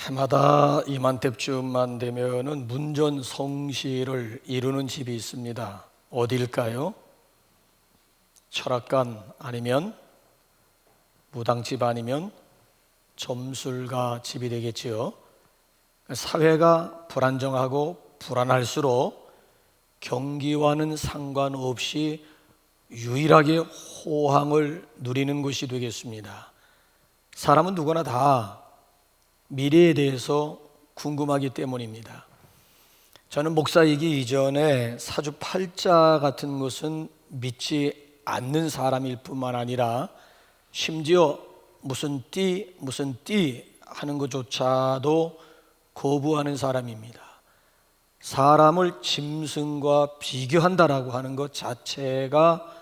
해마다 이맘때쯤만 되면은 문전성시를 이루는 집이 있습니다. 어딜까요? 철학관 아니면 무당집 아니면 점술가 집이 되겠지요. 사회가 불안정하고 불안할수록 경기와는 상관없이 유일하게 호황을 누리는 곳이 되겠습니다. 사람은 누구나 다 미래에 대해서 궁금하기 때문입니다. 저는 목사이기 이전에 사주팔자 같은 것은 믿지 않는 사람일 뿐만 아니라 심지어 무슨 띠 하는 것조차도 거부하는 사람입니다. 사람을 짐승과 비교한다라고 하는 것 자체가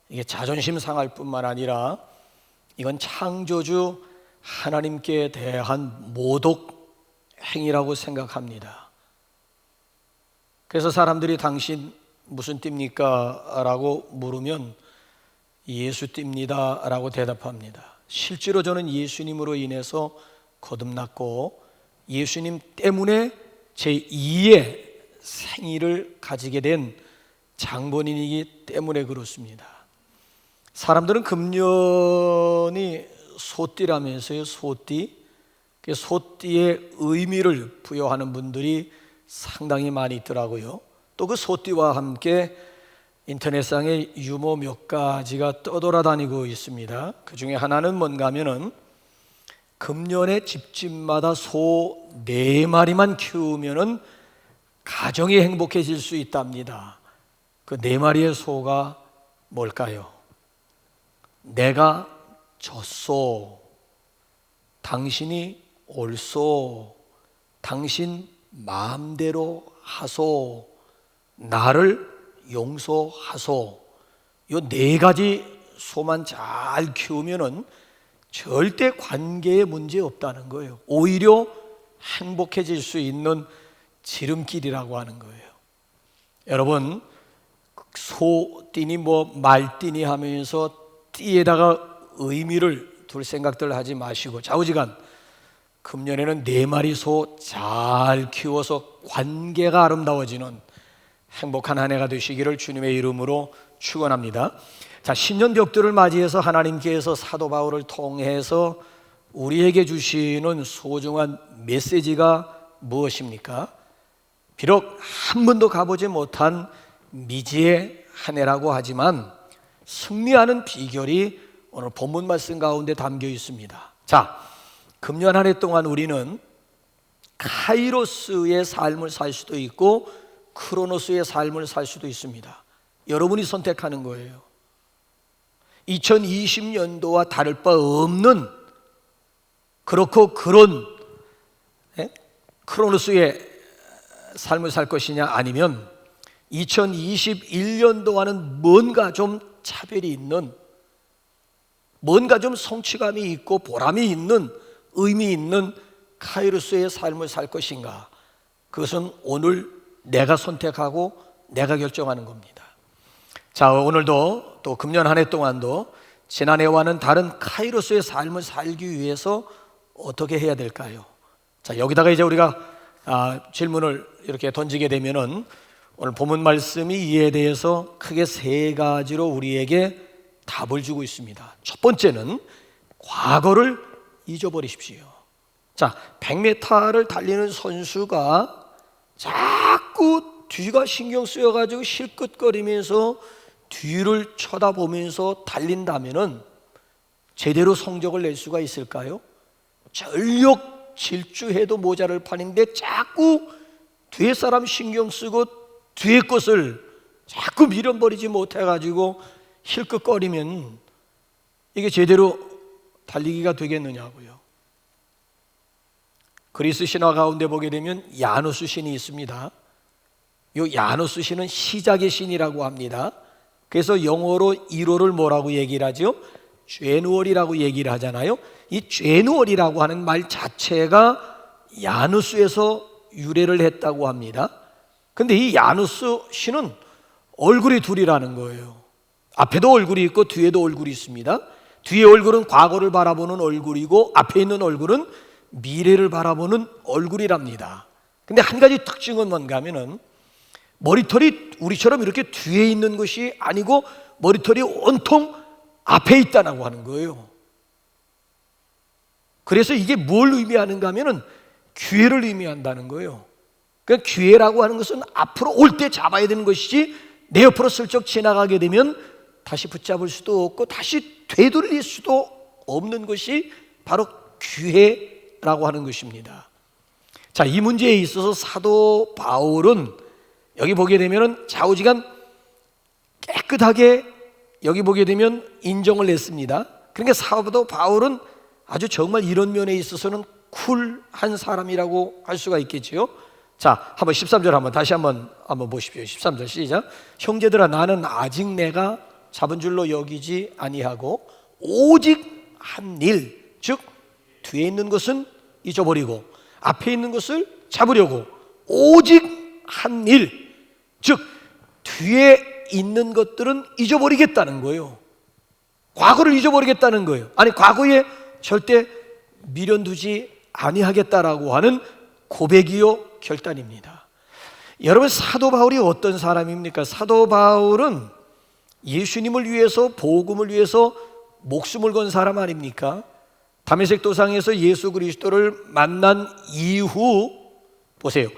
이게 자존심 상할 뿐만 아니라 이건 창조주 하나님께 대한 모독 행위라고 생각합니다. 그래서 사람들이 당신 무슨 띠입니까? 라고 물으면 예수 띠입니다 라고 대답합니다. 실제로 저는 예수님으로 인해서 거듭났고 예수님 때문에 제2의 생일을 가지게 된 장본인이기 때문에 그렇습니다. 사람들은 금년이 소띠라면서요. 소띠. 소띠의 의미를 부여하는 분들이 상당히 많이 있더라고요. 또 그 소띠와 함께 인터넷상에 유머 몇 가지가 떠돌아다니고 있습니다. 그 중에 하나는 뭔가 하면은 금년에 집집마다 소 4마리만 키우면은 가정이 행복해질 수 있답니다. 그 4마리의 소가 뭘까요? 내가 졌소, 당신이 옳소, 당신 마음대로 하소, 나를 용서하소. 이 4가지 소만 잘 키우면은 절대 관계에 문제 없다는 거예요. 오히려 행복해질 수 있는 지름길이라고 하는 거예요. 여러분, 소띠니 말띠니 하면서 띠에다가 의미를 둘 생각들 하지 마시고 좌우지간 금년에는 4마리 소 잘 키워서 관계가 아름다워지는 행복한 한 해가 되시기를 주님의 이름으로 축원합니다. 자, 신년 벽두를 맞이해서 하나님께서 사도 바울을 통해서 우리에게 주시는 소중한 메시지가 무엇입니까? 비록 한 번도 가보지 못한 미지의 한 해라고 하지만 승리하는 비결이 오늘 본문 말씀 가운데 담겨 있습니다. 자, 금년 한 해 동안 우리는 카이로스의 삶을 살 수도 있고 크로노스의 삶을 살 수도 있습니다. 여러분이 선택하는 거예요. 2020년도와 다를 바 없는 그렇고 그런 크로노스의 삶을 살 것이냐 아니면 2021년도와는 뭔가 좀 차별이 있는 뭔가 좀 성취감이 있고 보람이 있는 의미 있는 카이로스의 삶을 살 것인가? 그것은 오늘 내가 선택하고 내가 결정하는 겁니다. 자, 오늘도 또 금년 한 해 동안도 지난해와는 다른 카이로스의 삶을 살기 위해서 어떻게 해야 될까요? 자, 여기다가 이제 우리가 질문을 이렇게 던지게 되면은 오늘 본문 말씀이 이에 대해서 크게 3가지로 우리에게 답을 주고 있습니다. 첫 번째는 과거를 잊어버리십시오. 자, 100m를 달리는 선수가 자꾸 뒤가 신경 쓰여가지고 실끝거리면서 뒤를 쳐다보면서 달린다면은 제대로 성적을 낼 수가 있을까요? 전력 질주해도 모자랄 판인데 자꾸 뒤에 사람 신경 쓰고 뒤에 것을 자꾸 밀어버리지 못해가지고 힐끗거리면 이게 제대로 달리기가 되겠느냐고요. 그리스 신화 가운데 보게 되면 야누스 신이 있습니다. 이 야누스 신은 시작의 신이라고 합니다. 그래서 영어로 1월을 뭐라고 얘기를 하죠? 죄누월이라고 얘기를 하잖아요. 이 죄누월이라고 하는 말 자체가 야누스에서 유래를 했다고 합니다. 근데 이 야누스 신은 얼굴이 둘이라는 거예요. 앞에도 얼굴이 있고 뒤에도 얼굴이 있습니다. 뒤에 얼굴은 과거를 바라보는 얼굴이고 앞에 있는 얼굴은 미래를 바라보는 얼굴이랍니다. 근데 한 가지 특징은 뭔가 하면은 머리털이 우리처럼 이렇게 뒤에 있는 것이 아니고 머리털이 온통 앞에 있다고 하는 거예요. 그래서 이게 뭘 의미하는가 하면은 기회를 의미한다는 거예요. 그러니까 기회라고 하는 것은 앞으로 올 때 잡아야 되는 것이지 내 옆으로 슬쩍 지나가게 되면 다시 붙잡을 수도 없고 다시 되돌릴 수도 없는 것이 바로 기회라고 하는 것입니다. 자, 이 문제에 있어서 사도 바울은 여기 보게 되면 좌우지간 깨끗하게 여기 보게 되면 인정을 했습니다. 그러니까 사도 바울은 아주 정말 이런 면에 있어서는 쿨한 사람이라고 할 수가 있겠지요. 자, 한번 13절 한번 다시 한번 보십시오. 13절 시작. 형제들아, 나는 아직 내가 잡은 줄로 여기지 아니하고 오직 한 일, 즉 뒤에 있는 것은 잊어버리고 앞에 있는 것을 잡으려고 오직 한 일, 즉 뒤에 있는 것들은 잊어버리겠다는 거예요. 과거를 잊어버리겠다는 거예요. 아니, 과거에 절대 미련두지 아니하겠다라고 하는 고백이요 결단입니다. 여러분, 사도 바울이 어떤 사람입니까? 사도 바울은 예수님을 위해서, 복음을 위해서 목숨을 건 사람 아닙니까? 다메섹 도상에서 예수 그리스도를 만난 이후 보세요.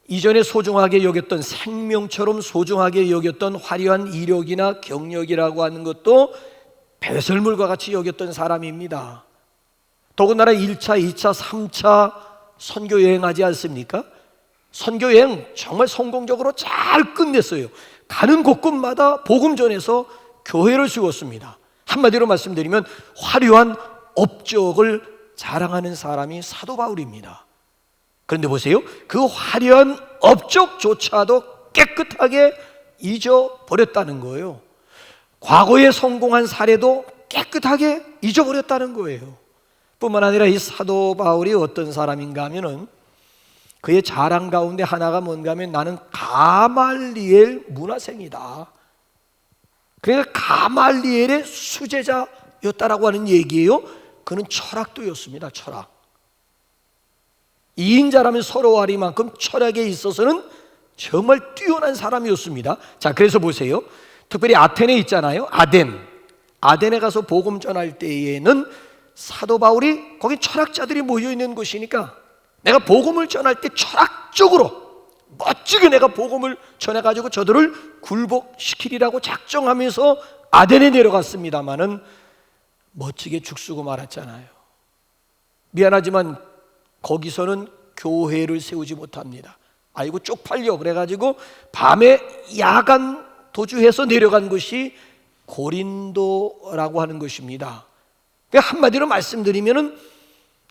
이전에 소중하게 여겼던, 생명처럼 소중하게 여겼던 화려한 이력이나 경력이라고 하는 것도 배설물과 같이 여겼던 사람입니다. 더군다나 1차, 2차, 3차 선교 여행하지 않습니까? 선교 여행 정말 성공적으로 잘 끝냈어요. 가는 곳곳마다 복음 전해서 교회를 세웠습니다. 한마디로 말씀드리면 화려한 업적을 자랑하는 사람이 사도 바울입니다. 그런데 보세요, 그 화려한 업적조차도 깨끗하게 잊어버렸다는 거예요. 과거에 성공한 사례도 깨끗하게 잊어버렸다는 거예요. 뿐만 아니라 이 사도 바울이 어떤 사람인가 하면은 그의 자랑 가운데 하나가 뭔가 하면 나는 가말리엘 문화생이다. 그러니까 가말리엘의 수제자였다라고 하는 얘기예요. 그는 철학도였습니다. 철학. 이인자라면 서로하리만큼 철학에 있어서는 정말 뛰어난 사람이었습니다. 자, 그래서 보세요. 특별히 아테네 있잖아요. 아덴에 가서 복음 전할 때에는 사도 바울이 거기 철학자들이 모여 있는 곳이니까 내가 복음을 전할 때 철학적으로 멋지게 내가 복음을 전해가지고 저들을 굴복시키리라고 작정하면서 아덴에 내려갔습니다마는 멋지게 죽쓰고 말았잖아요. 미안하지만 거기서는 교회를 세우지 못합니다. 아이고 쪽팔려 그래가지고 밤에 야간 도주해서 내려간 것이 고린도라고 하는 것입니다. 한마디로 말씀드리면은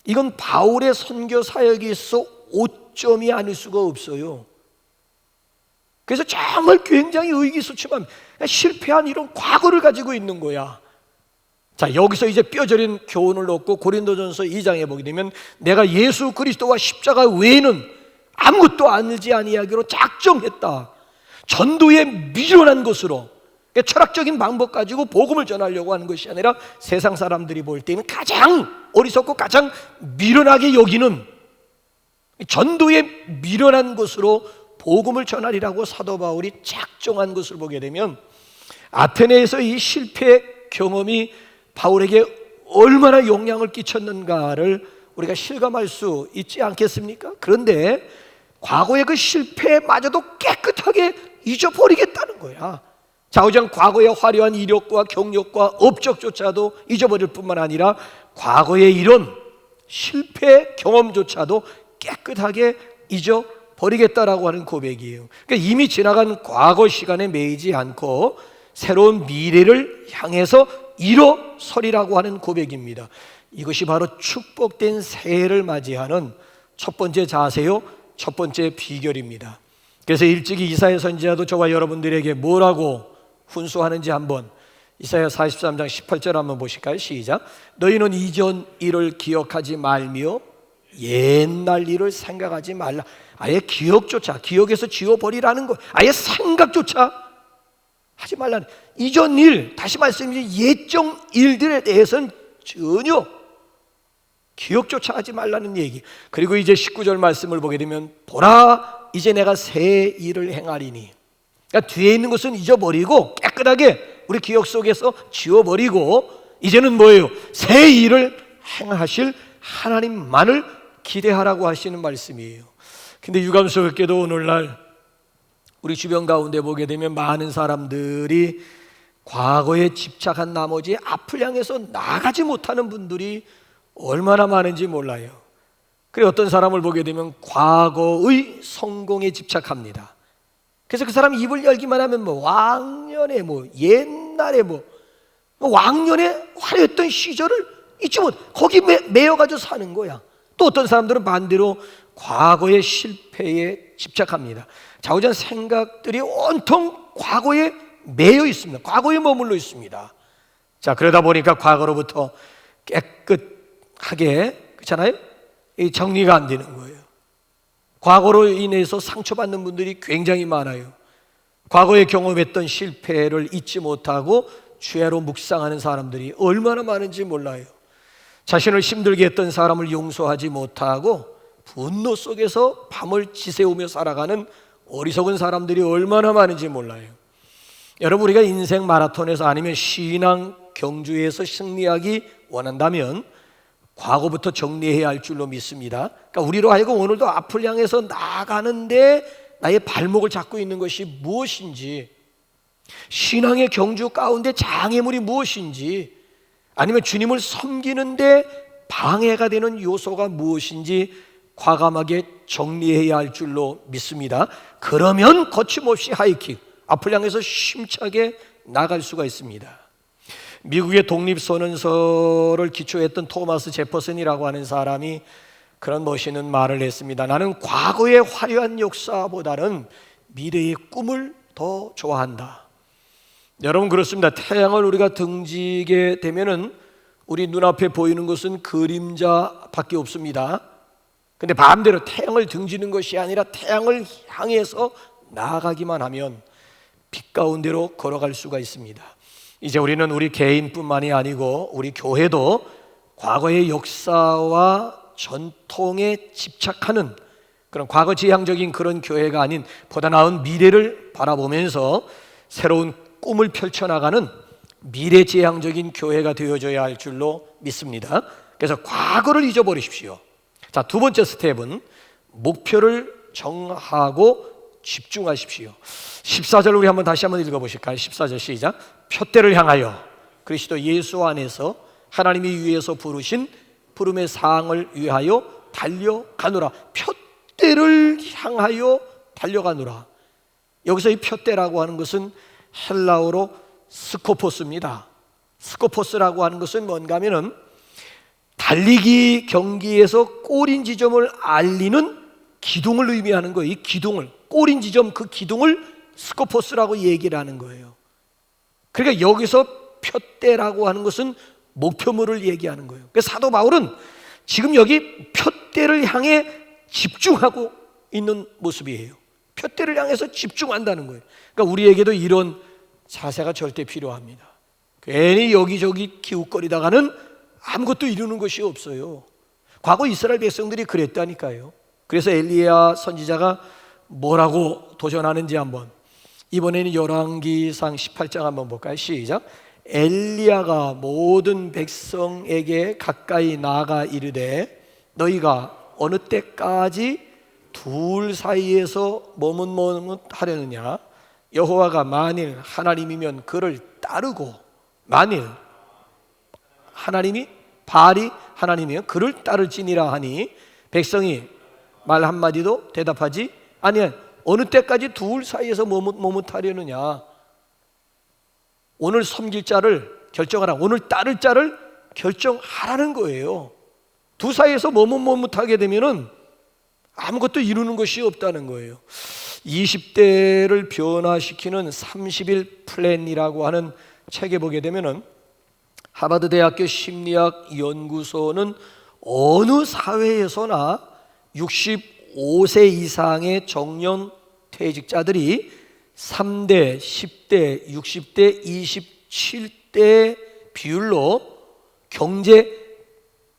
이건 바울의 선교 사역에 있어 오점이 아닐 수가 없어요. 그래서 정말 굉장히 의기소침한 실패한 이런 과거를 가지고 있는 거야. 자, 여기서 이제 뼈저린 교훈을 얻고 고린도전서 2장에 보게 되면 내가 예수 그리스도와 십자가 외에는 아무것도 알지 아니하기로 작정했다. 전도에 미련한 것으로, 그러니까 철학적인 방법 가지고 복음을 전하려고 하는 것이 아니라 세상 사람들이 볼 때는 가장 어리석고 가장 미련하게 여기는 전도에 미련한 것으로 복음을 전하리라고 사도 바울이 작정한 것을 보게 되면 아테네에서 이 실패 경험이 바울에게 얼마나 영향을 끼쳤는가를 우리가 실감할 수 있지 않겠습니까? 그런데 과거의 그 실패마저도 깨끗하게 잊어버리겠다는 거야. 좌우장 과거의 화려한 이력과 경력과 업적조차도 잊어버릴 뿐만 아니라 과거의 이런 실패 경험조차도 깨끗하게 잊어버리겠다라고 하는 고백이에요. 그러니까 이미 지나간 과거 시간에 매이지 않고 새로운 미래를 향해서 일어서리라고 하는 고백입니다. 이것이 바로 축복된 새해를 맞이하는 첫 번째 자세요, 첫 번째 비결입니다. 그래서 일찍이 이사야 선지자도 저와 여러분들에게 뭐라고 훈수하는지 한번 이사야 43장 18절 한번 보실까요? 시작. 너희는 이전 일을 기억하지 말며 옛날 일을 생각하지 말라. 아예 기억조차, 기억에서 지워버리라는 거, 아예 생각조차 하지 말라는. 이전 일, 다시 말씀드리면 예정 일들에 대해서는 전혀 기억조차 하지 말라는 얘기. 그리고 이제 19절 말씀을 보게 되면 보라 이제 내가 새 일을 행하리니, 그러니까 뒤에 있는 것은 잊어버리고 깨끗하게 우리 기억 속에서 지워버리고 이제는 뭐예요? 새 일을 행하실 하나님만을 기대하라고 하시는 말씀이에요. 근데 유감스럽게도 오늘날 우리 주변 가운데 보게 되면 많은 사람들이 과거에 집착한 나머지 앞을 향해서 나가지 못하는 분들이 얼마나 많은지 몰라요. 그래 어떤 사람을 보게 되면 과거의 성공에 집착합니다. 그래서 그 사람 입을 열기만 하면 뭐 왕년에 뭐 옛날에 뭐 왕년에 화려했던 시절을 잊지 못, 거기 매여가지고 사는 거야. 또 어떤 사람들은 반대로 과거의 실패에 집착합니다. 좌우전 생각들이 온통 과거에 매여 있습니다. 과거에 머물러 있습니다. 자, 그러다 보니까 과거로부터 깨끗하게, 그렇잖아요? 이 정리가 안 되는 거예요. 과거로 인해서 상처받는 분들이 굉장히 많아요. 과거에 경험했던 실패를 잊지 못하고 죄로 묵상하는 사람들이 얼마나 많은지 몰라요. 자신을 힘들게 했던 사람을 용서하지 못하고 분노 속에서 밤을 지새우며 살아가는 어리석은 사람들이 얼마나 많은지 몰라요. 여러분, 우리가 인생 마라톤에서 아니면 신앙 경주에서 승리하기 원한다면 과거부터 정리해야 할 줄로 믿습니다. 그러니까 우리로 하여금 오늘도 앞을 향해서 나가는데 나의 발목을 잡고 있는 것이 무엇인지, 신앙의 경주 가운데 장애물이 무엇인지, 아니면 주님을 섬기는데 방해가 되는 요소가 무엇인지 과감하게 정리해야 할 줄로 믿습니다. 그러면 거침없이 하이킥, 앞을 향해서 힘차게 나갈 수가 있습니다. 미국의 독립선언서를 기초했던 토마스 제퍼슨이라고 하는 사람이 그런 멋있는 말을 했습니다. 나는 과거의 화려한 역사보다는 미래의 꿈을 더 좋아한다. 여러분, 그렇습니다. 태양을 우리가 등지게 되면은 우리 눈앞에 보이는 것은 그림자밖에 없습니다. 근데 반대로 태양을 등지는 것이 아니라 태양을 향해서 나아가기만 하면 빛 가운데로 걸어갈 수가 있습니다. 이제 우리는 우리 개인뿐만이 아니고 우리 교회도 과거의 역사와 전통에 집착하는 그런 과거 지향적인 그런 교회가 아닌 보다 나은 미래를 바라보면서 새로운 꿈을 펼쳐나가는 미래지향적인 교회가 되어져야 할 줄로 믿습니다. 그래서 과거를 잊어버리십시오. 자, 두 번째 스텝은 목표를 정하고 집중하십시오. 14절 우리 다시 한번 읽어보실까요? 14절 시작. 표대를 향하여 그리스도 예수 안에서 하나님이 위에서 부르신 부름의 사항을 위하여 달려가노라. 표대를 향하여 달려가노라. 여기서 이 표대라고 하는 것은 헬라어로 스코포스입니다. 스코포스라고 하는 것은 뭔가 하면은 달리기 경기에서 골인 지점을 알리는 기둥을 의미하는 거예요. 이 기둥을, 골인 지점, 그 기둥을 스코포스라고 얘기를 하는 거예요. 그러니까 여기서 표대라고 하는 것은 목표물을 얘기하는 거예요. 그래서 사도 바울은 지금 여기 표대를 향해 집중하고 있는 모습이에요. 표대를 향해서 집중한다는 거예요. 그러니까 우리에게도 이런 자세가 절대 필요합니다. 괜히 여기저기 기웃거리다가는 아무것도 이루는 것이 없어요. 과거 이스라엘 백성들이 그랬다니까요. 그래서 엘리야 선지자가 뭐라고 도전하는지 한번, 이번에는 열왕기상 18장 한번 볼까요? 시작. 엘리야가 모든 백성에게 가까이 나아가 이르되 너희가 어느 때까지 둘 사이에서 머뭇머뭇하려느냐? 여호와가 만일 하나님이면 그를 따르고, 만일 하나님이 바알이 하나님이면 그를 따를지니라 하니 백성이 말 한마디도 대답하지 아니야. 어느 때까지 둘 사이에서 머뭇머뭇하려느냐? 오늘 섬길 자를 결정하라. 오늘 따를 자를 결정하라는 거예요. 두 사이에서 머뭇머뭇하게 되면은 아무것도 이루는 것이 없다는 거예요. 20대를 변화시키는 30일 플랜이라고 하는 책에 보게 되면은 하버드 대학교 심리학 연구소는 어느 사회에서나 65세 이상의 정년 퇴직자들이 3대, 10대, 60대, 27대 비율로 경제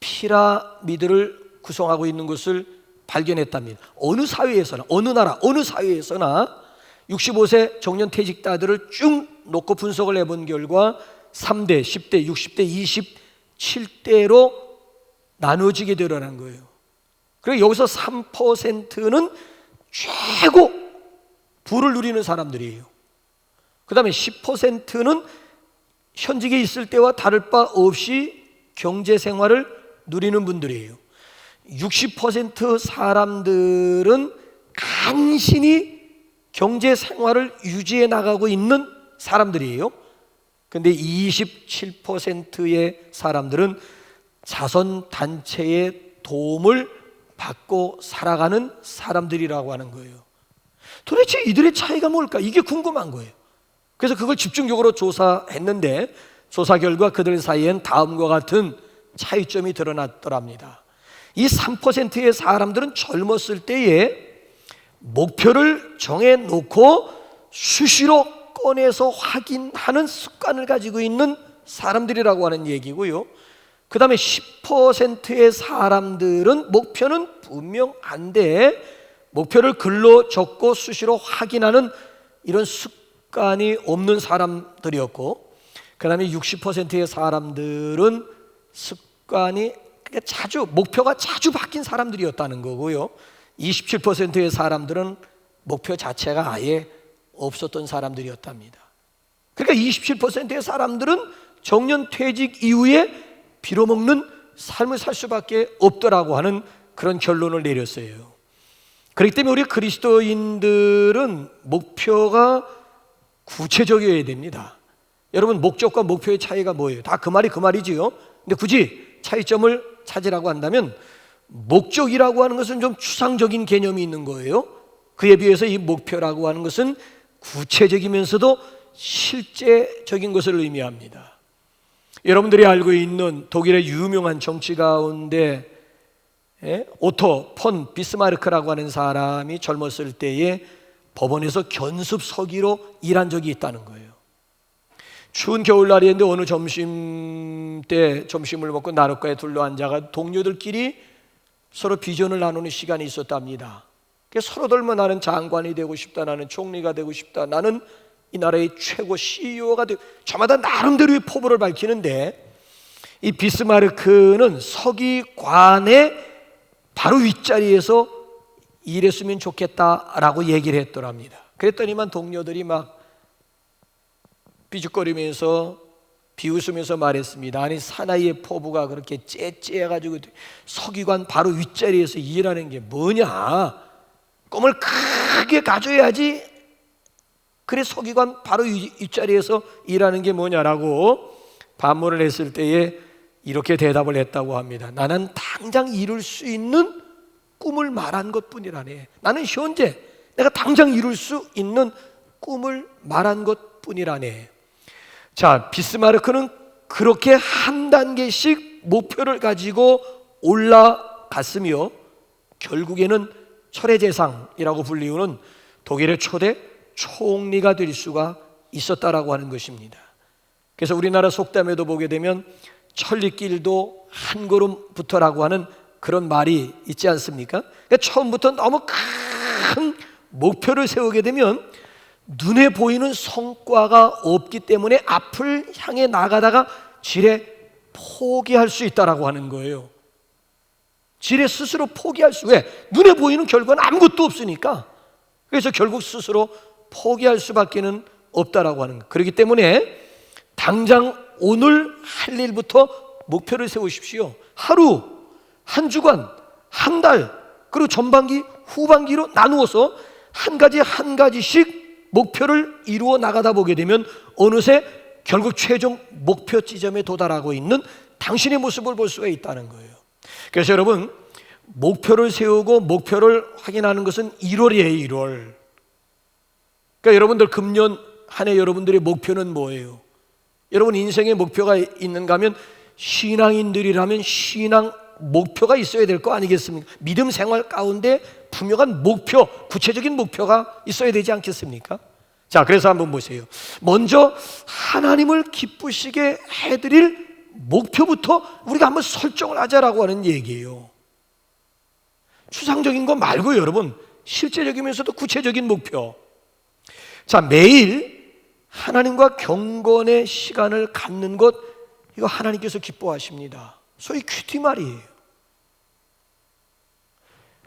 피라미드를 구성하고 있는 것을 발견했답니다. 어느 사회에서나, 어느 나라, 어느 사회에서나 65세 정년퇴직자들을 쭉 놓고 분석을 해본 결과 3대, 10대, 60대, 27대로 나누어지게 되려는 거예요. 그리고 여기서 3%는 최고 부를 누리는 사람들이에요. 그 다음에 10%는 현직에 있을 때와 다를 바 없이 경제 생활을 누리는 분들이에요. 60% 사람들은 간신히 경제 생활을 유지해 나가고 있는 사람들이에요. 근데 27%의 사람들은 자선단체의 도움을 받고 살아가는 사람들이라고 하는 거예요. 도대체 이들의 차이가 뭘까? 이게 궁금한 거예요. 그래서 그걸 집중적으로 조사했는데 조사 결과 그들 사이엔 다음과 같은 차이점이 드러났더랍니다. 이 3%의 사람들은 젊었을 때에 목표를 정해놓고 수시로 꺼내서 확인하는 습관을 가지고 있는 사람들이라고 하는 얘기고요. 그 다음에 10%의 사람들은 목표는 분명한데 목표를 글로 적고 수시로 확인하는 이런 습관이 없는 사람들이었고, 그 다음에 60%의 사람들은 습관이 목표가 자주 바뀐 사람들이었다는 거고요. 27%의 사람들은 목표 자체가 아예 없었던 사람들이었답니다. 그러니까 27%의 사람들은 정년퇴직 이후에 빌어먹는 삶을 살 수밖에 없더라고 하는 그런 결론을 내렸어요. 그렇기 때문에 우리 그리스도인들은 목표가 구체적이어야 됩니다. 여러분, 목적과 목표의 차이가 뭐예요? 다 그 말이지요. 근데 굳이 차이점을 찾으라고 한다면 목적이라고 하는 것은 좀 추상적인 개념이 있는 거예요. 그에 비해서 이 목표라고 하는 것은 구체적이면서도 실제적인 것을 의미합니다. 여러분들이 알고 있는 독일의 유명한 정치 가운데 오토 폰 비스마르크라고 하는 사람이 젊었을 때에 법원에서 견습 서기로 일한 적이 있다는 거예요. 추운 겨울날이었는데 어느 점심 때 점심을 먹고 나룻가에 둘러앉아가 동료들끼리 서로 비전을 나누는 시간이 있었답니다. 서로들 나는 장관이 되고 싶다, 나는 총리가 되고 싶다, 나는 이 나라의 최고 CEO가 되고, 저마다 나름대로의 포부를 밝히는데 이 비스마르크는 서기관의 바로 윗자리에서 일했으면 좋겠다라고 얘기를 했더랍니다. 그랬더니만 동료들이 막 삐죽거리면서 비웃으면서 말했습니다. 아니, 사나이의 포부가 그렇게 째째해가지고 서기관 바로 윗자리에서 일하는 게 뭐냐? 꿈을 크게 가져야지. 그래, 서기관 바로 윗자리에서 일하는 게 뭐냐라고 반문을 했을 때에 이렇게 대답을 했다고 합니다. 나는 당장 이룰 수 있는 꿈을 말한 것뿐이라네. 나는 현재 내가 당장 이룰 수 있는 꿈을 말한 것뿐이라네. 자, 비스마르크는 그렇게 한 단계씩 목표를 가지고 올라갔으며 결국에는 철회재상이라고 불리우는 독일의 초대 총리가 될 수가 있었다라고 하는 것입니다. 그래서 우리나라 속담에도 보게 되면 천리길도 한 걸음부터라고 하는 그런 말이 있지 않습니까? 그러니까 처음부터 너무 큰 목표를 세우게 되면 눈에 보이는 성과가 없기 때문에 앞을 향해 나가다가 지레 포기할 수 있다라고 하는 거예요. 지레 스스로 포기할 수, 왜? 눈에 보이는 결과는 아무것도 없으니까. 그래서 결국 스스로 포기할 수밖에는 없다라고 하는 거예요. 그렇기 때문에 당장 오늘 할 일부터 목표를 세우십시오. 하루, 한 주간, 한 달, 그리고 전반기, 후반기로 나누어서 한 가지 한 가지씩 목표를 이루어 나가다 보게 되면 어느새 결국 최종 목표 지점에 도달하고 있는 당신의 모습을 볼 수가 있다는 거예요. 그래서 여러분, 목표를 세우고 목표를 확인하는 것은 1월이에요. 1월. 그러니까 여러분들 금년 한 해 여러분들의 목표는 뭐예요? 여러분 인생에 목표가 있는가 하면 신앙인들이라면 신앙 목표가 있어야 될 거 아니겠습니까? 믿음 생활 가운데 분명한 목표, 구체적인 목표가 있어야 되지 않겠습니까? 자, 그래서 한번 보세요. 먼저 하나님을 기쁘시게 해드릴 목표부터 우리가 한번 설정을 하자라고 하는 얘기예요. 추상적인 거 말고 여러분, 실제적이면서도 구체적인 목표. 자, 매일 하나님과 경건의 시간을 갖는 것, 이거 하나님께서 기뻐하십니다. 소위 큐티 말이에요.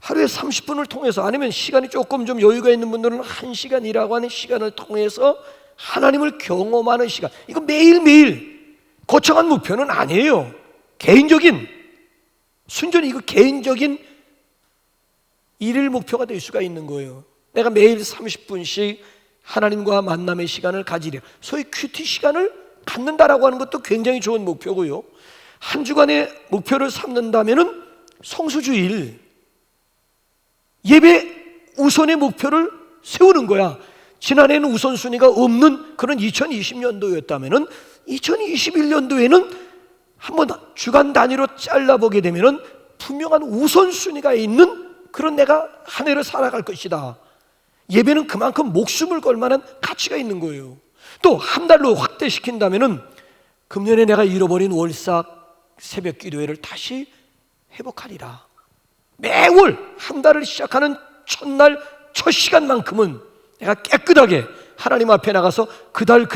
하루에 30분을 통해서, 아니면 시간이 조금 좀 여유가 있는 분들은 1시간이라고 하는 시간을 통해서 하나님을 경험하는 시간, 이거 매일매일 거창한 목표는 아니에요. 개인적인, 순전히 이거 개인적인 일일 목표가 될 수가 있는 거예요. 내가 매일 30분씩 하나님과 만남의 시간을 가지려, 소위 큐티 시간을 갖는다라고 하는 것도 굉장히 좋은 목표고요. 한 주간의 목표를 삼는다면은 성수주일, 예배 우선의 목표를 세우는 거야. 지난해는 우선순위가 없는 그런 2020년도였다면은 2021년도에는 한번 주간 단위로 잘라보게 되면은 분명한 우선순위가 있는 그런 내가 한 해를 살아갈 것이다. 예배는 그만큼 목숨을 걸 만한 가치가 있는 거예요. 또 한 달로 확대시킨다면은 금년에 내가 잃어버린 월삭 새벽 기도회를 다시 회복하리라. 매월 한 달을 시작하는 첫날 첫 시간만큼은 내가 깨끗하게 하나님 앞에 나가서 그 달을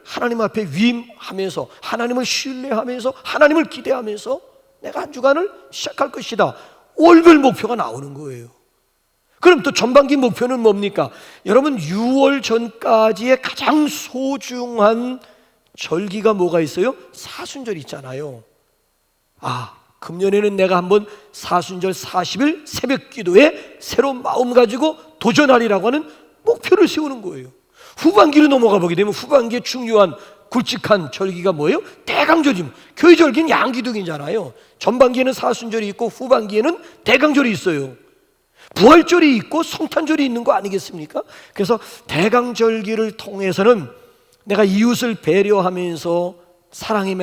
하나님 앞에 위임하면서, 하나님을 신뢰하면서, 하나님을 기대하면서 내가 한 주간을 시작할 것이다. 월별 목표가 나오는 거예요. 그럼 또 전반기 목표는 뭡니까? 여러분, 6월 전까지의 가장 소중한 절기가 뭐가 있어요? 사순절 있잖아요. 금년에는 내가 한번 사순절 40일 새벽 기도에 새로운 마음 가지고 도전하리라고 하는 목표를 세우는 거예요. 후반기로 넘어가 보게 되면 후반기에 중요한 굵직한 절기가 뭐예요? 대강절이면 교회 절기는 양기둥이잖아요. 전반기에는 사순절이 있고 후반기에는 대강절이 있어요. 부활절이 있고 성탄절이 있는 거 아니겠습니까? 그래서 대강절기를 통해서는 내가 이웃을 배려하면서 사랑의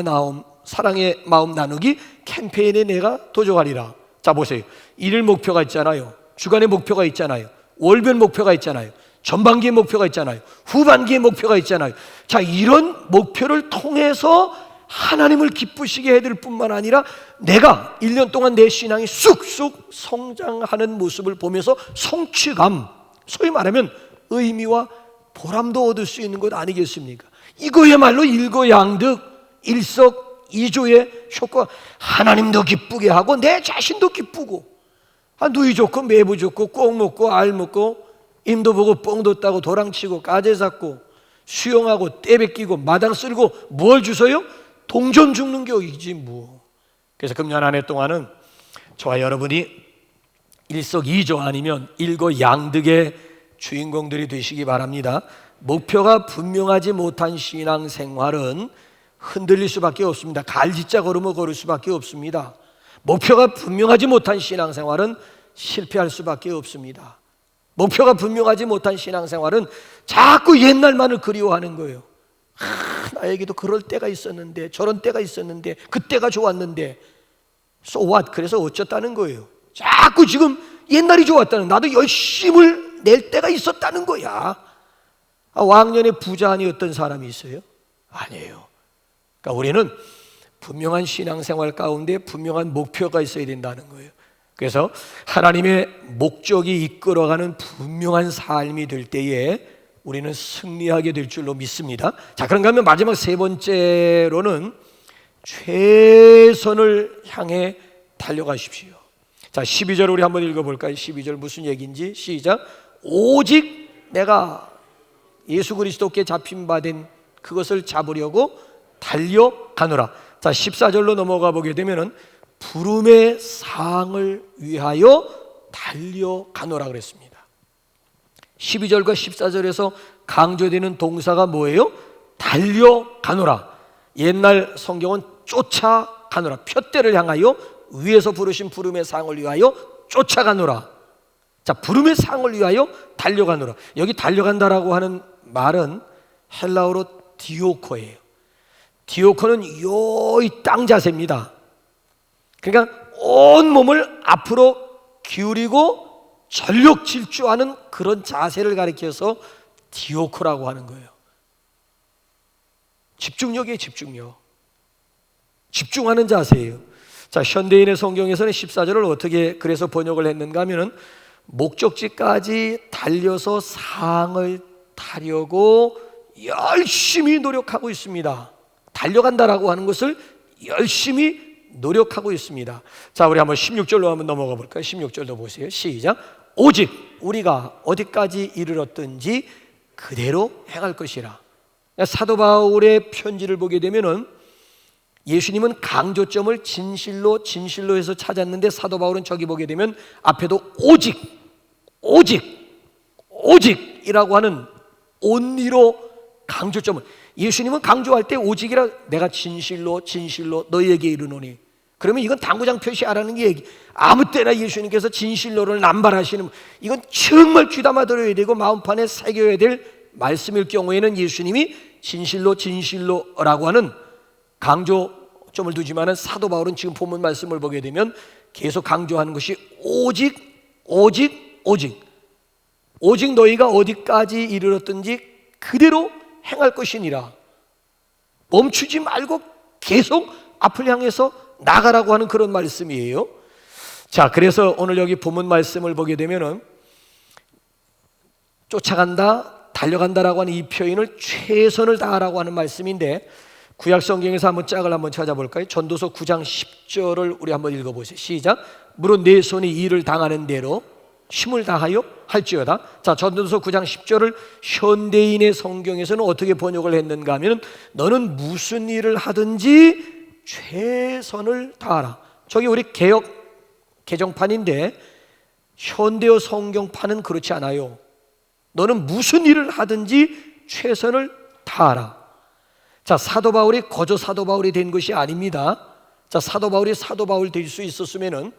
마음 나누기 캠페인에 내가 도전하리라. 자, 보세요. 일일 목표가 있잖아요. 주간의 목표가 있잖아요. 월별 목표가 있잖아요. 전반기의 목표가 있잖아요. 후반기의 목표가 있잖아요. 자, 이런 목표를 통해서 하나님을 기쁘시게 해드릴 뿐만 아니라 내가 1년 동안 내 신앙이 쑥쑥 성장하는 모습을 보면서 성취감, 소위 말하면 의미와 보람도 얻을 수 있는 것 아니겠습니까? 이거야말로 일거양득, 일석이조의 효과. 하나님도 기쁘게 하고 내 자신도 기쁘고, 누이 좋고 매부 좋고 꼭 먹고 알 먹고 임도 보고 뻥도 따고 도랑치고 가재 잡고 수영하고 떼 베끼고 마당 쓸고 뭘 주세요? 동전 죽는 격이지 뭐. 그래서 금년 한 해 동안은 저와 여러분이 일석이조 아니면 일거양득의 주인공들이 되시기 바랍니다. 목표가 분명하지 못한 신앙생활은 흔들릴 수밖에 없습니다. 갈짓자 걸음을 걸을 수밖에 없습니다. 목표가 분명하지 못한 신앙생활은 실패할 수밖에 없습니다. 목표가 분명하지 못한 신앙생활은 자꾸 옛날만을 그리워하는 거예요. 나에게도 그럴 때가 있었는데, 저런 때가 있었는데, 그때가 좋았는데, so what? 그래서 어쩌다는 거예요. 자꾸 지금 옛날이 좋았다는, 나도 열심을 낼 때가 있었다는 거야. 왕년에 부자 아니었던 사람이 있어요? 아니에요. 그러니까 우리는 분명한 신앙생활 가운데 분명한 목표가 있어야 된다는 거예요. 그래서 하나님의 목적이 이끌어가는 분명한 삶이 될 때에 우리는 승리하게 될 줄로 믿습니다. 자, 그런가 하면 마지막 세 번째로는 최선을 향해 달려가십시오. 자, 12절 우리 한번 읽어볼까요? 12절 무슨 얘기인지 시작. 오직 내가 예수 그리스도께 잡힌 바 된 그것을 잡으려고 달려가노라. 자, 14절로 넘어가 보게 되면은 부름의 상을 위하여 달려가노라 그랬습니다. 12절과 14절에서 강조되는 동사가 뭐예요? 달려가노라. 옛날 성경은 쫓아가노라. 푯대를 향하여 위에서 부르신 부름의 상을 위하여 쫓아가노라. 자, 부름의 상을 위하여 달려가노라. 여기 달려간다라고 하는 말은 헬라어로 디오코예요. 디오코는 이 땅 자세입니다. 그러니까 온 몸을 앞으로 기울이고 전력 질주하는 그런 자세를 가리켜서 디오코라고 하는 거예요. 집중력이에요, 집중력. 집중하는 자세예요. 자, 현대인의 성경에서는 14절을 어떻게 그래서 번역을 했는가 하면은 목적지까지 달려서 상을 타려고 열심히 노력하고 있습니다. 달려간다라고 하는 것을 열심히 노력하고 있습니다. 자, 우리 한번 16절로 한번 넘어가 볼까요? 16절도 보세요. 시작. 오직 우리가 어디까지 이르렀든지 그대로 행할 것이라. 사도 바울의 편지를 보게 되면은 예수님은 강조점을 진실로 진실로 해서 찾았는데 사도 바울은 저기 보게 되면 앞에도 오직이라고 하는 only로 강조점을, 예수님은 강조할 때 오직이라, 내가 진실로 너희에게 이르노니. 그러면 이건 당구장 표시하라는 얘기. 아무 때나 예수님께서 진실로를 남발하시는, 이건 정말 귀담아 들어야 되고 마음판에 새겨야 될 말씀일 경우에는 예수님이 진실로라고 하는 강조점을 두지만은 사도 바울은 지금 본문 말씀을 보게 되면 계속 강조하는 것이 오직 너희가 어디까지 이르렀든지 그대로 행할 것이니라. 멈추지 말고 계속 앞을 향해서 나가라고 하는 그런 말씀이에요. 자, 그래서 오늘 여기 본문 말씀을 보게 되면은 쫓아간다, 달려간다라고 하는 이 표현을 최선을 다하라고 하는 말씀인데, 구약 성경에서 한번 짝을 한번 찾아볼까요? 전도서 9장 10절을 우리 한번 읽어보세요. 시작. 물론 내 손이 일을 당하는 대로 힘을 다하여 할지어다. 자, 전도서 9장 10절을 현대인의 성경에서는 어떻게 번역을 했는가 하면 너는 무슨 일을 하든지 최선을 다하라. 저기 우리 개역 개정판인데 현대어 성경판은 그렇지 않아요. 너는 무슨 일을 하든지 최선을 다하라. 자, 사도 바울이 거저 사도 바울이 된 것이 아닙니다. 자, 사도 바울이 사도 바울 될 수 있었으면은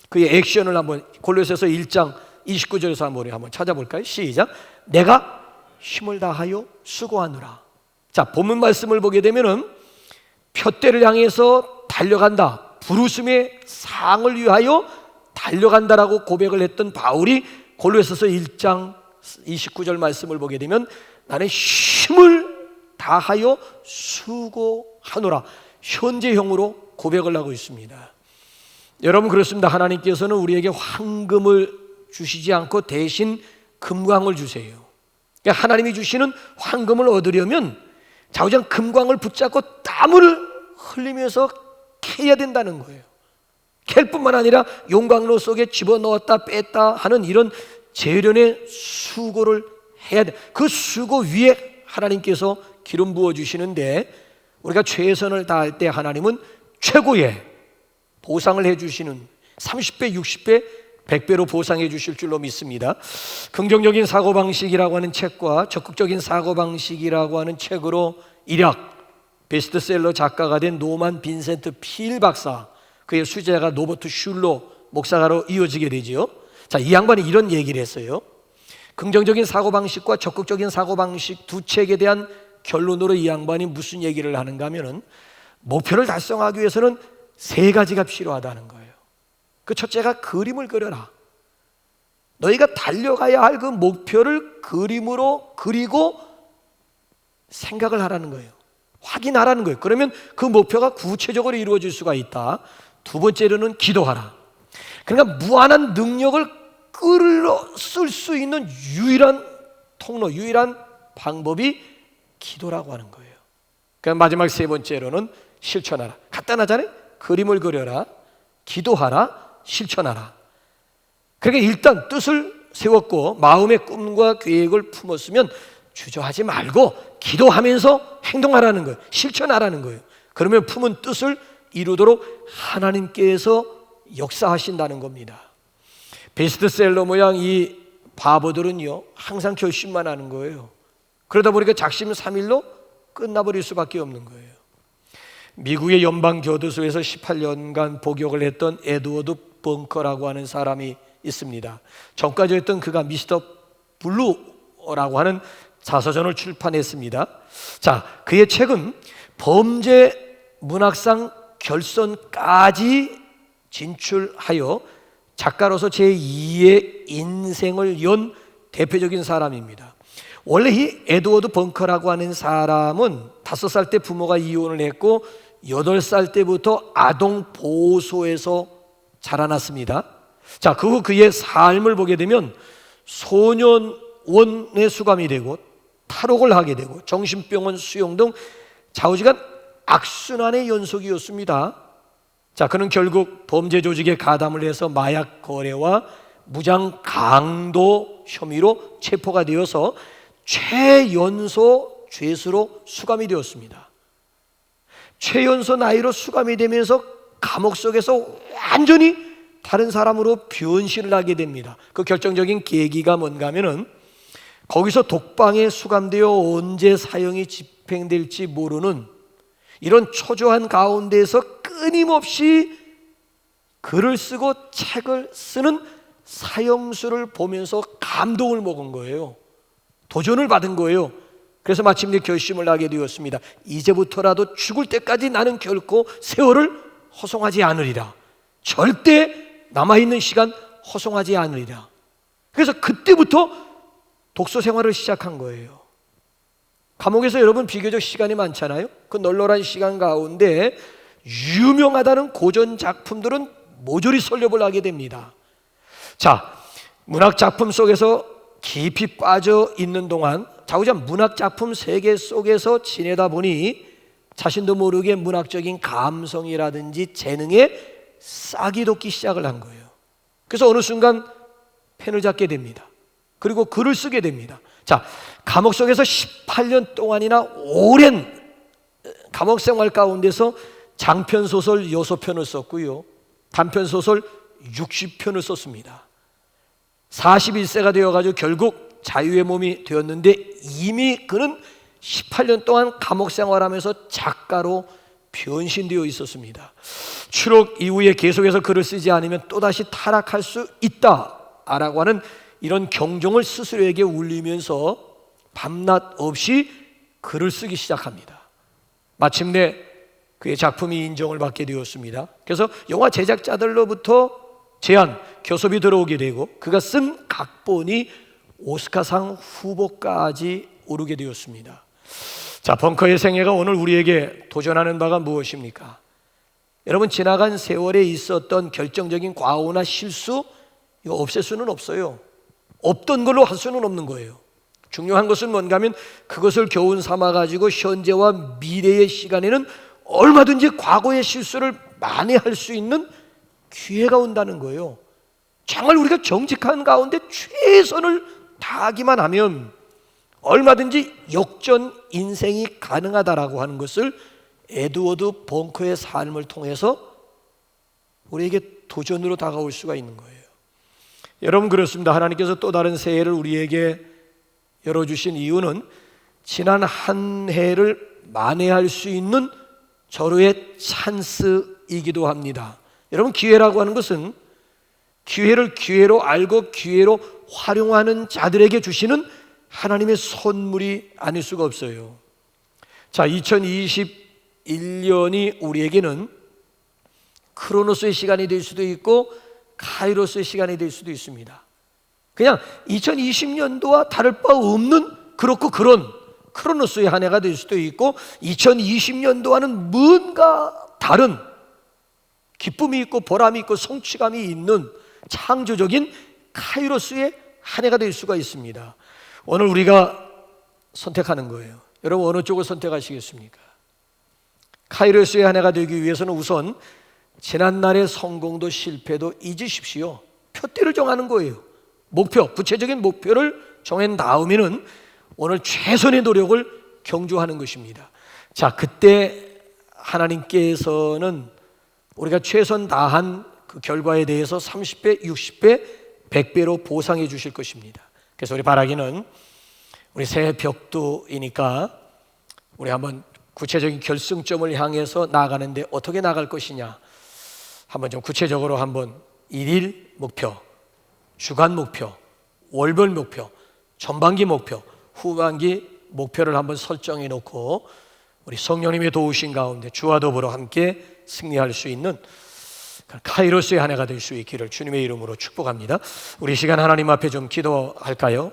그의 액션을 한번 골로새서 1장 29절에서 한번 찾아볼까요? 시작. 내가 힘을 다하여 수고하노라. 자, 본문 말씀을 보게 되면은 표대를 향해서 달려간다, 부르심의 상을 위하여 달려간다라고 고백을 했던 바울이 골로새서 1장 29절 말씀을 보게 되면 나는 힘을 다하여 수고하노라, 현재형으로 고백을 하고 있습니다. 여러분, 그렇습니다. 하나님께서는 우리에게 황금을 주시지 않고 대신 금광을 주세요. 그러니까 하나님이 주시는 황금을 얻으려면 좌우장 금광을 붙잡고 땀을 흘리면서 캐야 된다는 거예요. 캘 뿐만 아니라 용광로 속에 집어넣었다 뺐다 하는 이런 재련의 수고를 해야 돼. 그 수고 위에 하나님께서 기름 부어주시는데, 우리가 최선을 다할 때 하나님은 최고의 보상을 해주시는 30배, 60배, 100배로 보상해 주실 줄로 믿습니다. 긍정적인 사고방식이라고 하는 책과 적극적인 사고방식이라고 하는 책으로 일약 베스트셀러 작가가 된 노만 빈센트 필 박사, 그의 수제자가 노버트 슐러 목사가로 이어지게 되지요. 자, 이 양반이 이런 얘기를 했어요. 긍정적인 사고방식과 적극적인 사고방식 두 책에 대한 결론으로 이 양반이 무슨 얘기를 하는가 하면은 목표를 달성하기 위해서는 세 가지가 필요하다는 거예요. 그 첫째가 그림을 그려라. 너희가 달려가야 할 그 목표를 그림으로 그리고 생각을 하라는 거예요. 확인하라는 거예요. 그러면 그 목표가 구체적으로 이루어질 수가 있다. 두 번째로는 기도하라. 그러니까 무한한 능력을 끌어 쓸 수 있는 유일한 통로, 유일한 방법이 기도라고 하는 거예요. 그러니까 마지막 세 번째로는 실천하라. 간단하잖아요. 그림을 그려라, 기도하라, 실천하라. 그러니까 일단 뜻을 세웠고 마음의 꿈과 계획을 품었으면 주저하지 말고 기도하면서 행동하라는 거예요. 실천하라는 거예요. 그러면 품은 뜻을 이루도록 하나님께서 역사하신다는 겁니다. 베스트셀러 모양 이 바보들은요, 항상 결심만 하는 거예요. 그러다 보니까 작심삼일로 끝나버릴 수밖에 없는 거예요. 미국의 연방교도소에서 18년간 복역을 했던 에드워드 벙커라고 하는 사람이 있습니다. 전까지 했던 그가 미스터 블루라고 하는 자서전을 출판했습니다. 자, 그의 책은 범죄 문학상 결선까지 진출하여 작가로서 제2의 인생을 연 대표적인 사람입니다. 원래 이 에드워드 벙커라고 하는 사람은 5살 때 부모가 이혼을 했고 8살 때부터 아동 보호소에서 자라났습니다. 자, 그 후 그의 삶을 보게 되면 소년원에 수감이 되고 탈옥을 하게 되고 정신병원 수용 등 좌우지간 악순환의 연속이었습니다. 자, 그는 결국 범죄 조직에 가담을 해서 마약 거래와 무장 강도 혐의로 체포가 되어서 최연소 죄수로 수감이 되었습니다. 최연소 나이로 수감이 되면서 감옥 속에서 완전히 다른 사람으로 변신을 하게 됩니다. 그 결정적인 계기가 뭔가 하면은 거기서 독방에 수감되어 언제 사형이 집행될지 모르는 이런 초조한 가운데에서 끊임없이 글을 쓰고 책을 쓰는 사형수를 보면서 감동을 먹은 거예요. 도전을 받은 거예요. 그래서 마침내 결심을 하게 되었습니다. 이제부터라도 죽을 때까지 나는 결코 세월을 허송하지 않으리라. 절대 남아있는 시간 허송하지 않으리라. 그래서 그때부터 독서 생활을 시작한 거예요. 감옥에서 여러분 비교적 시간이 많잖아요. 그 널널한 시간 가운데 유명하다는 고전 작품들은 모조리 설립을 하게 됩니다. 자, 문학 작품 속에서 깊이 빠져 있는 동안 자꾸자꾸 문학 작품 세계 속에서 지내다 보니 자신도 모르게 문학적인 감성이라든지 재능에 싹이 돋기 시작을 한 거예요. 그래서 어느 순간 펜을 잡게 됩니다. 그리고 글을 쓰게 됩니다. 자, 감옥 속에서 18년 동안이나 오랜 감옥 생활 가운데서 장편 소설 6편을 썼고요. 단편 소설 60편을 썼습니다. 41세가 되어가지고 결국 자유의 몸이 되었는데 이미 그는 18년 동안 감옥 생활하면서 작가로 변신되어 있었습니다. 추록 이후에 계속해서 글을 쓰지 않으면 또다시 타락할 수 있다라고 하는 이런 경종을 스스로에게 울리면서 밤낮 없이 글을 쓰기 시작합니다. 마침내 그의 작품이 인정을 받게 되었습니다. 그래서 영화 제작자들로부터 제안, 교섭이 들어오게 되고 그가 쓴 각본이 오스카상 후보까지 오르게 되었습니다. 자, 벙커의 생애가 오늘 우리에게 도전하는 바가 무엇입니까? 여러분, 지나간 세월에 있었던 결정적인 과오나 실수 이거 없앨 수는 없어요. 없던 걸로 할 수는 없는 거예요. 중요한 것은 뭔가 하면 그것을 교훈 삼아가지고 현재와 미래의 시간에는 얼마든지 과거의 실수를 만회할 수 있는 기회가 온다는 거예요. 정말 우리가 정직한 가운데 최선을 다하기만 하면 얼마든지 역전 인생이 가능하다라고 하는 것을 에드워드 벙커의 삶을 통해서 우리에게 도전으로 다가올 수가 있는 거예요. 여러분, 그렇습니다. 하나님께서 또 다른 새해를 우리에게 열어주신 이유는 지난 한 해를 만회할 수 있는 절호의 찬스이기도 합니다. 여러분, 기회라고 하는 것은 기회를 기회로 알고 기회로 활용하는 자들에게 주시는 하나님의 선물이 아닐 수가 없어요. 자, 2021년이 우리에게는 크로노스의 시간이 될 수도 있고 카이로스의 시간이 될 수도 있습니다. 그냥 2020년도와 다를 바 없는 그렇고 그런 크로노스의 한 해가 될 수도 있고 2020년도와는 뭔가 다른 기쁨이 있고 보람이 있고 성취감이 있는 창조적인 카이로스의 한 해가 될 수가 있습니다. 오늘 우리가 선택하는 거예요. 여러분, 어느 쪽을 선택하시겠습니까? 카이로스의 한 해가 되기 위해서는 우선 지난날의 성공도 실패도 잊으십시오. 표대를 정하는 거예요. 목표, 구체적인 목표를 정한 다음에는 오늘 최선의 노력을 경주하는 것입니다. 자, 그때 하나님께서는 우리가 최선 다한 그 결과에 대해서 30배, 60배, 100배로 보상해 주실 것입니다. 그래서 우리 바라기는 우리 새해 벽두이니까 우리 한번 구체적인 결승점을 향해서 나아가는데 어떻게 나갈 것이냐, 한번 좀 구체적으로 한번 일일 목표, 주간 목표, 월별 목표, 전반기 목표, 후반기 목표를 한번 설정해 놓고 우리 성령님의 도우신 가운데 주와 더불어 함께 승리할 수 있는 카이로스의 한 해가 될 수 있기를 주님의 이름으로 축복합니다. 우리 시간 하나님 앞에 좀 기도할까요?